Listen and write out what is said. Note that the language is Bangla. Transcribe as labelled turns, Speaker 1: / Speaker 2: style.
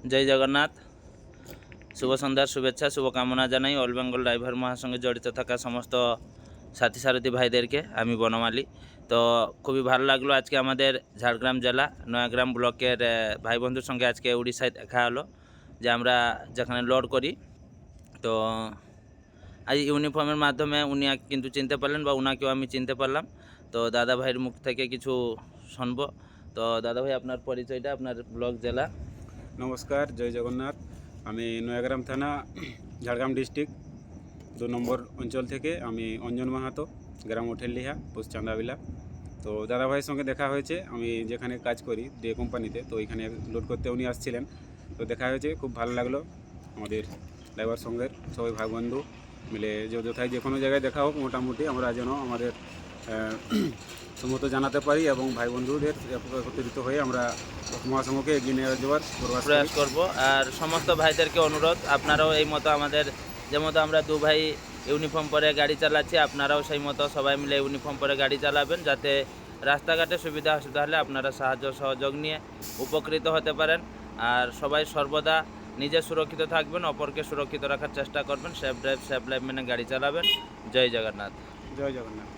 Speaker 1: জয় জগন্নাথ। শুভ সন্ধ্যার শুভেচ্ছা শুভকামনা জানাই অল বেঙ্গল ড্রাইভার মহাসঙ্গে জড়িত থাকা সমস্ত সাথী সারথী ভাইদেরকে। আমি বনমালী। তো খুবই ভালো লাগলো আজকে আমাদের ঝাড়গ্রাম জেলা নয়াগ্রাম ব্লকের ভাই বন্ধুর সঙ্গে আজকে উড়িষ্যায় দেখা হলো, যে আমরা যেখানে লোড করি। তো আজ ইউনিফর্মের মাধ্যমে উনি কিন্তু চিনতে পারলেন বা উনাকেও আমি চিনতে পারলাম। তো দাদা ভাইয়ের মুখ থেকে কিছু শুনবো। তো দাদা ভাই, আপনার পরিচয়টা, আপনার ব্লক, জেলা।
Speaker 2: নমস্কার, জয় জগন্নাথ। আমি নয়াগ্রাম থানা, ঝাড়গ্রাম ডিস্ট্রিক্ট 2 নম্বর অঞ্চল থেকে আমি অঞ্জন মাহাতো, গ্রাম ওঠেলিহা, পোস্ট চান্দাবিলা। তো দাদাভাইয়ের সঙ্গে দেখা হয়েছে, আমি যেখানে কাজ করি যে কোম্পানিতে, তো এখানে লোড করতে উনি আসছিলেন। তো দেখা হয়েছে, খুব ভালো লাগলো। আমাদের ড্রাইভার সঙ্গের সবাই ভাই বন্ধু মিলে যথায় যে কোনো জায়গায় দেখা হোক, মোটামুটি আমরা যেন আমাদের সম্মত জানাতে পারি এবং ভাই বন্ধুদের একত্রিত হয়ে আমরা মহাসংঘকে এগিয়ে নিয়ে যাওয়ার
Speaker 1: প্রয়াস করব। আর সমস্ত ভাইদেরকে অনুরোধ, আপনারাও এই মতো আমাদের যে মতো আমরা দু ভাই ইউনিফর্ম পরে গাড়ি চালাচ্ছি, আপনারাও সেই মতো সবাই মিলে ইউনিফর্ম পরে গাড়ি চালাবেন, যাতে রাস্তাঘাটে সুবিধা অসুবিধা হলে আপনারা সাহায্য সহযোগ নিয়ে উপকৃত হতে পারেন। আর সবাই সর্বদা নিজে সুরক্ষিত থাকবেন, অপরকে সুরক্ষিত রাখার চেষ্টা করবেন। সেফ ড্রাইভ সেফ লাইফ মেনে গাড়ি চালাবেন। জয় জগন্নাথ।
Speaker 2: জয় জগন্নাথ।